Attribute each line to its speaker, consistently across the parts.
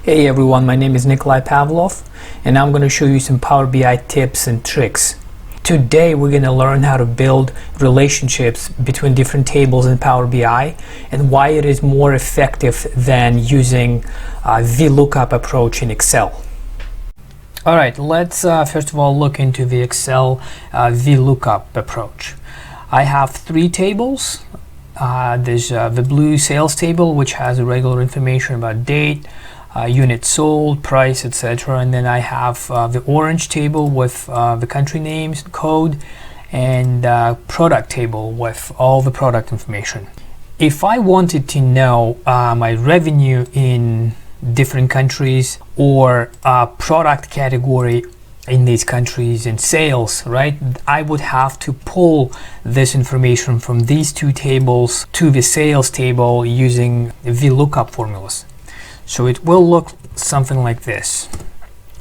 Speaker 1: Hey everyone, my name is Nikolai Pavlov and I'm going to show you some Power BI tips and tricks. Today we're going to learn how to build relationships between different tables in Power BI and why it is more effective than using vlookup approach in Excel. Alright, let's first of all look into the Excel vlookup approach. I have three tables. There's the blue sales table, which has regular information about date, units sold, price, etc. And then I have the orange table with the country names, code, and product table with all the product information. If I wanted to know my revenue in different countries or product category in these countries and sales, right, I would have to pull this information from these two tables to the sales table using vlookup formulas. So it will look something like this.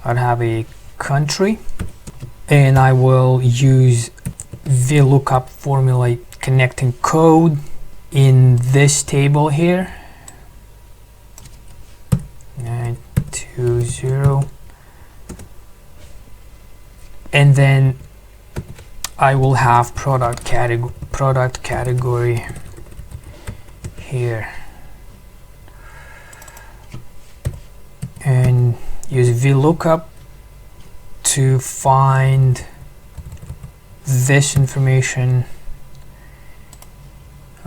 Speaker 1: I'd have a country and I will use vlookup formula connecting code in this table here, 920, and then I will have product category here and use vlookup to find this information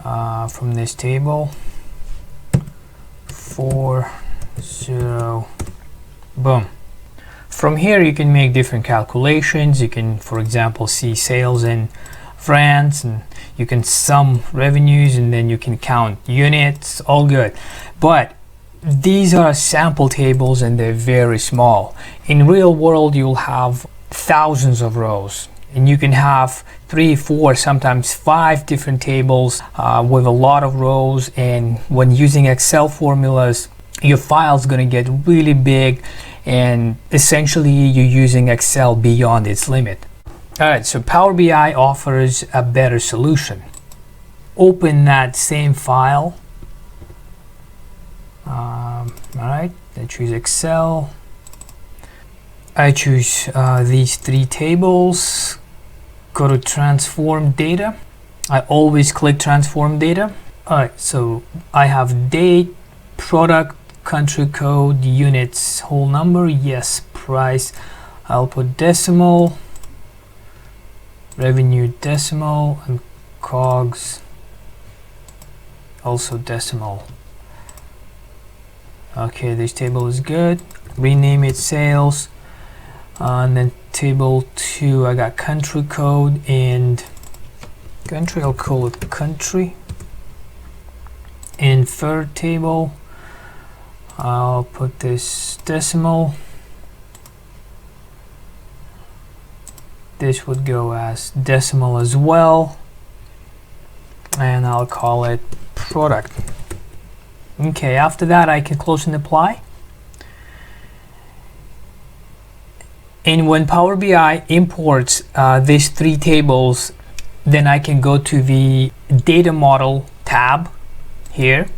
Speaker 1: from this table. 40, boom. From here you can make different calculations. You can, for example, see sales in France, and you can sum revenues, and then you can count units, all good. But these are sample tables and they're very small. In real world you'll have thousands of rows and you can have 3, 4, sometimes 5 different tables with a lot of rows, and when using Excel formulas your file's gonna get really big and essentially you're using Excel beyond its limit. Alright, so Power BI offers a better solution. Open that same file. Alright, I choose Excel. I choose these three tables. Go to transform data. I always click transform data. Alright, so I have date, product, country code, units, whole number, yes, price. I'll put decimal, revenue decimal, and COGS also decimal. Okay, this table is good. Rename it sales, and then table 2 I got country code and country, I'll call it country. And third table I'll put this decimal. This would go as decimal as well, and I'll call it product. Okay, after that I can close and apply. And when Power BI imports these three tables, then I can go to the data model tab here,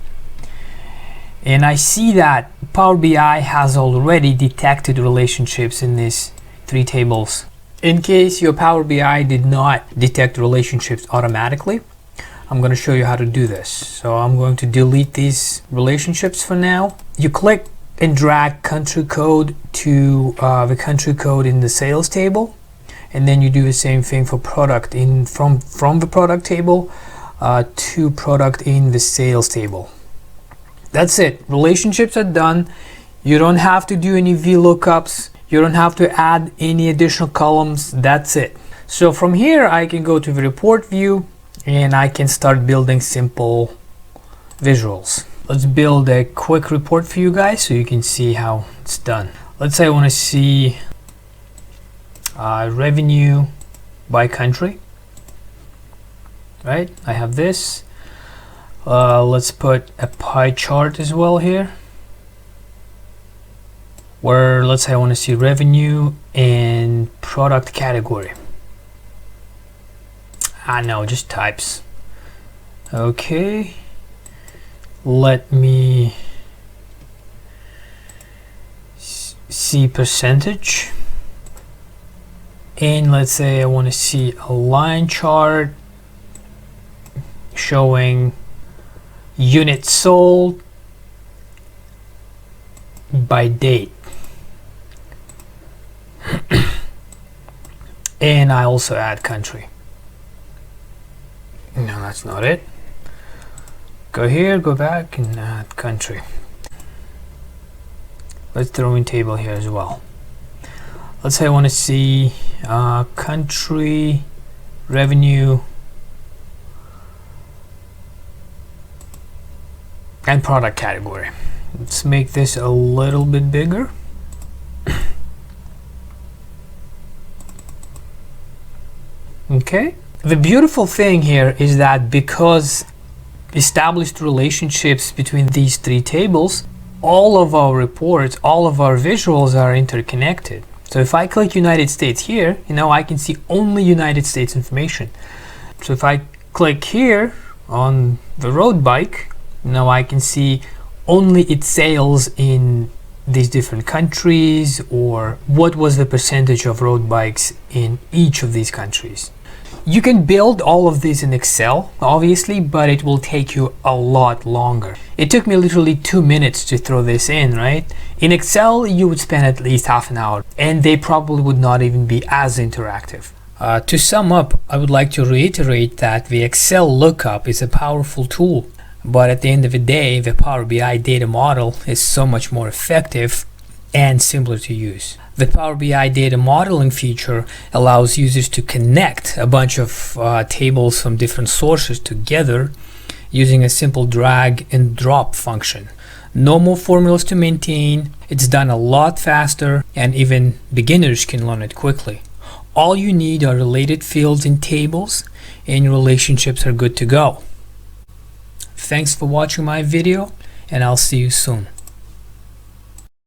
Speaker 1: and I see that Power BI has already detected relationships in these three tables. In case your Power BI did not detect relationships automatically, I'm going to show you how to do this. So I'm going to delete these relationships for now. You click and drag country code to the country code in the sales table, and then you do the same thing for product from the product table to product in the sales table. That's it. Relationships are done. You don't have to do any vlookups. You don't have to add any additional columns. That's it. So from here I can go to the report view and I can start building simple visuals. Let's build a quick report for you guys so you can see how it's done. Let's say I want to see revenue by country. Right, I have this. Let's put a pie chart as well here, where let's say I want to see revenue and product category. No, just types. Okay, let me see percentage, and let's say I want to see a line chart showing units sold by date. And I also add country. No, that's not it. Go here, go back, and add country. Let's throw in table here as well. Let's say I want to see country, revenue, and product category. Let's make this a little bit bigger. Okay. The beautiful thing here is that because established relationships between these three tables, all of our reports, all of our visuals are interconnected. So if I click United States here, I can see only United States information. So if I click here on the road bike, now I can see only its sales in these different countries, or what was the percentage of road bikes in each of these countries. You can build all of this in Excel, obviously, but it will take you a lot longer. It took me literally 2 minutes to throw this in, right? In Excel, you would spend at least half an hour, and they probably would not even be as interactive. To sum up, I would like to reiterate that the Excel lookup is a powerful tool, but at the end of the day, the Power BI data model is so much more effective and simpler to use. The Power BI data modeling feature allows users to connect a bunch of tables from different sources together using a simple drag and drop function. No more formulas to maintain, it's done a lot faster, and even beginners can learn it quickly. All you need are related fields in tables, and your relationships are good to go. Thanks for watching my video, and I'll see you soon.